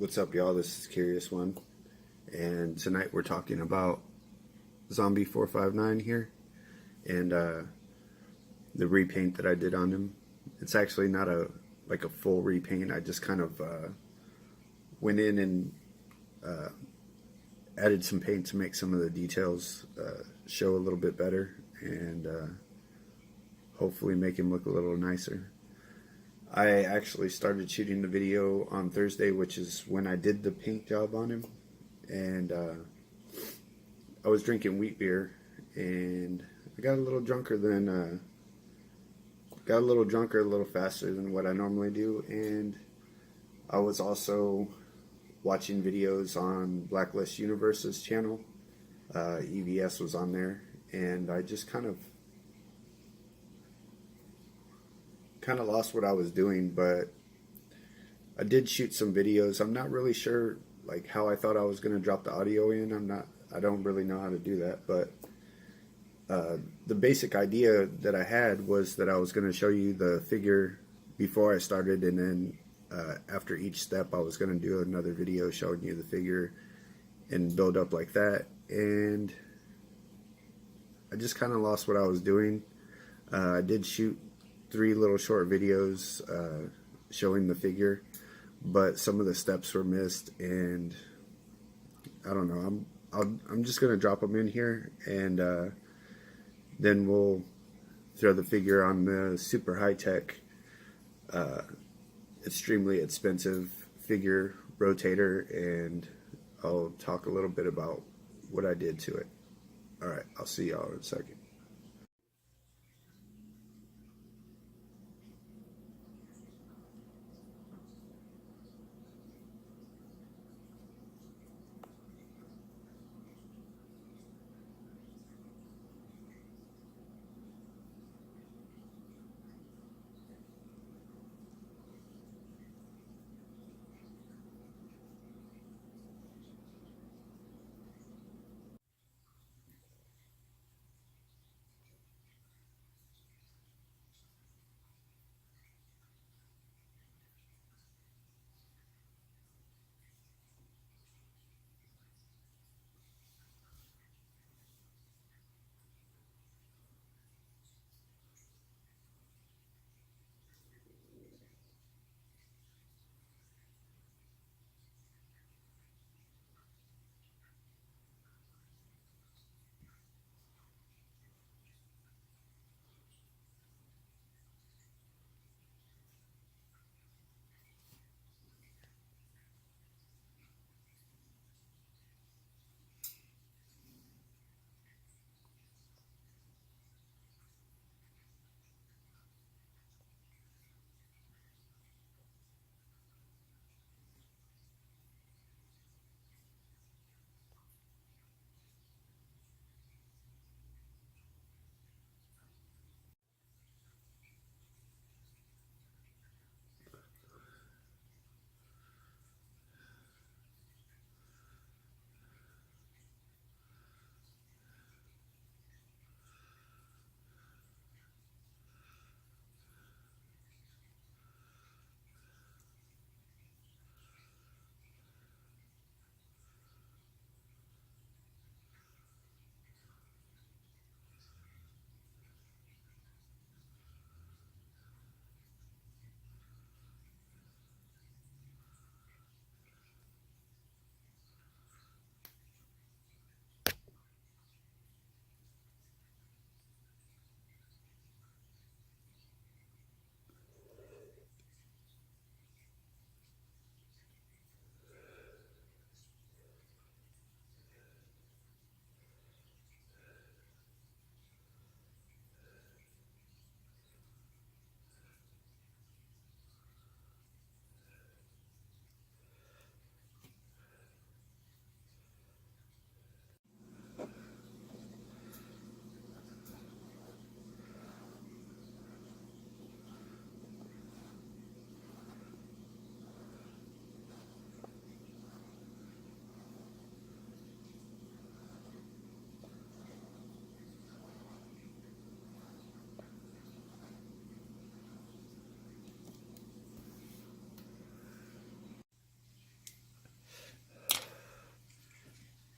What's up, y'all? This is Curious One, and tonight we're talking about Zombie 459 here, and the repaint that I did on him. It's actually not a full repaint. I just kind of went in and added some paint to make some of the details show a little bit better, and hopefully make him look a little nicer. I actually started shooting the video on Thursday, which is when I did the paint job on him, and I was drinking wheat beer, and I got a little drunker a little faster than what I normally do, and I was also watching videos on Blacklist Universe's channel. EVS was on there, and I just kind of lost what I was doing, but I did shoot some videos. I'm not really sure like how I thought I was going to drop the audio in. I don't really know how to do that, but the basic idea that I had was that I was going to show you the figure before I started, and then after each step I was going to do another video showing you the figure and build up like that, and I just kind of lost what I was doing. I did shoot 3 little short videos showing the figure, but some of the steps were missed, and I don't know. I'm just gonna drop them in here, and then we'll throw the figure on the super high tech, extremely expensive figure rotator, and I'll talk a little bit about what I did to it. All right, I'll see y'all in a second.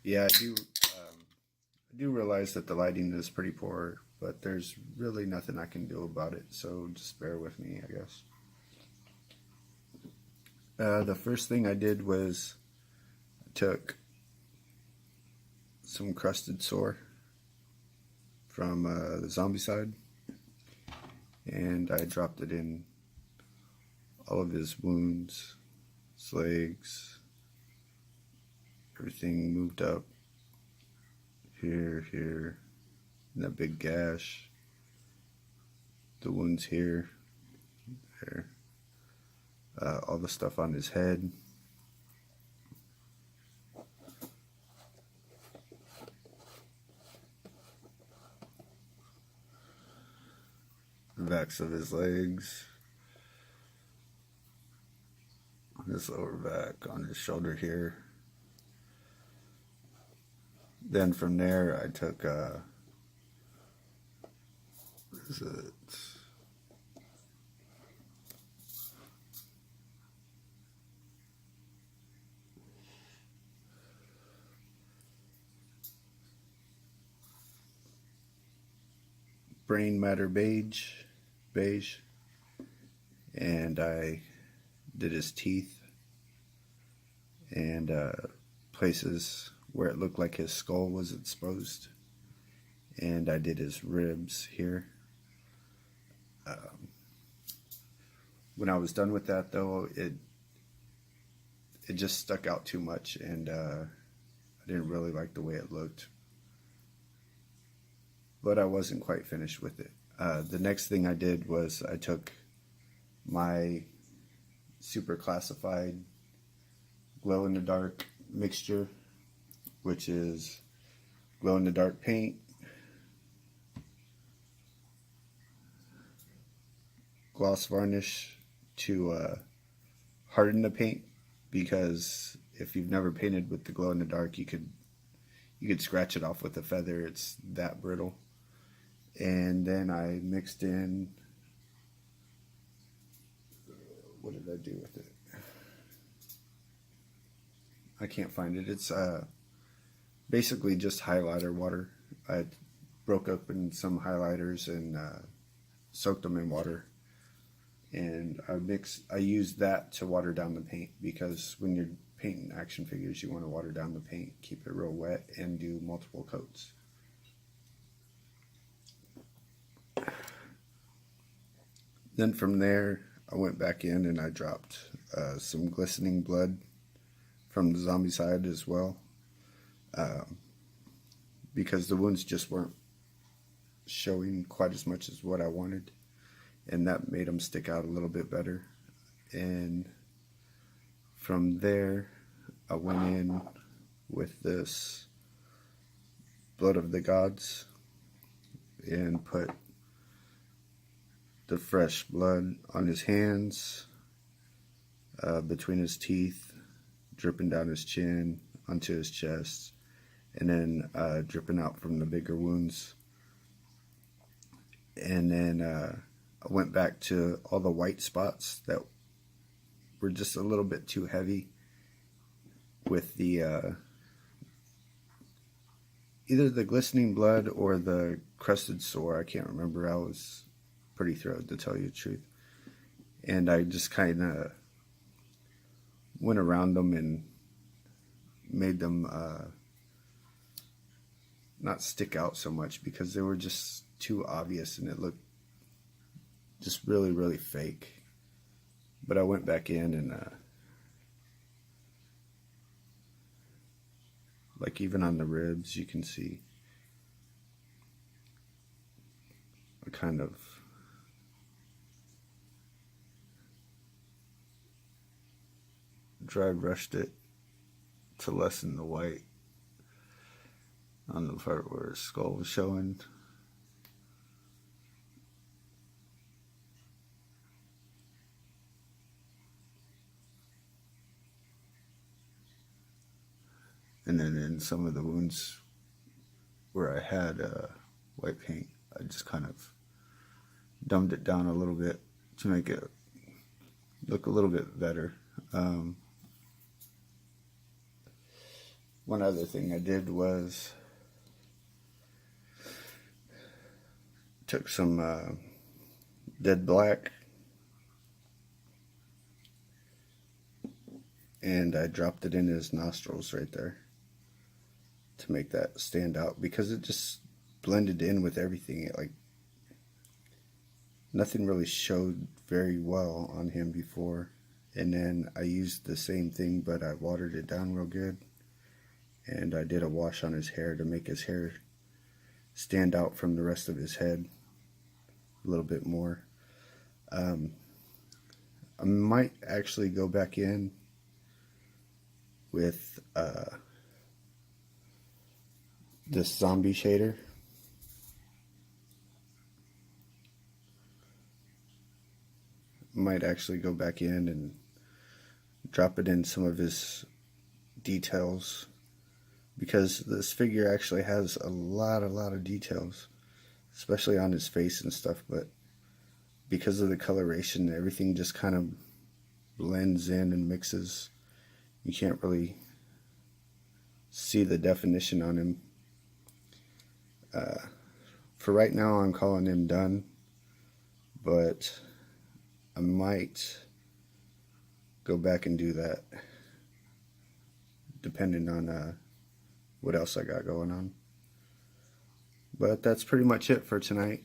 Yeah, I do realize that the lighting is pretty poor, but there's really nothing I can do about it, so just bear with me, I guess. The first thing I did was I took some crusted sore from the zombie side, and I dropped it in all of his wounds, his legs, everything moved up here, and that big gash, the wounds here, there, all the stuff on his head. The backs of his legs, on his lower back, on his shoulder here. Then from there I took what is it? Brain matter beige, and I did his teeth and places where it looked like his skull was exposed, and I did his ribs here. When I was done with that, though, it just stuck out too much, and I didn't really like the way it looked. But I wasn't quite finished with it. The next thing I did was I took my super classified glow-in-the-dark mixture, which is glow-in-the-dark paint, gloss varnish to harden the paint, because if you've never painted with the glow-in-the-dark, you could scratch it off with a feather. It's that brittle. And then I mixed in, what did I do with it? I can't find it. It's basically just highlighter water. I broke up in some highlighters and soaked them in water. And I used that to water down the paint, because when you're painting action figures, you want to water down the paint, keep it real wet, and do multiple coats. Then from there, I went back in and I dropped some glistening blood from the zombie side as well, because the wounds just weren't showing quite as much as what I wanted, and that made them stick out a little bit better. And from there, I went in with this Blood of the Gods and put the fresh blood on his hands, between his teeth, dripping down his chin, onto his chest, and then dripping out from the bigger wounds. And then I went back to all the white spots that were just a little bit too heavy with the either the glistening blood or the crusted sore. I can't remember. I was pretty thrilled, to tell you the truth. And I just kind of went around them and made them not stick out so much, because they were just too obvious and it looked just really, really fake. But I went back in and like even on the ribs, you can see I kind of dry brushed it to lessen the white on the part where his skull was showing. And then in some of the wounds where I had white paint, I just kind of dumbed it down a little bit to make it look a little bit better. One other thing I did was took some dead black and I dropped it in his nostrils right there to make that stand out, because it just blended in with everything. It, like, nothing really showed very well on him before. And then I used the same thing, but I watered it down real good, and I did a wash on his hair to make his hair stand out from the rest of his head a little bit more. I might actually go back in with this zombie shader. Might actually go back in and drop it in some of his details, because this figure actually has a lot of details, especially on his face and stuff, but because of the coloration, everything just kind of blends in and mixes. You can't really see the definition on him. For right now, I'm calling him done, but I might go back and do that, depending on what else I got going on. But that's pretty much it for tonight.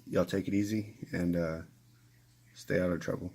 Y'all take it easy and stay out of trouble.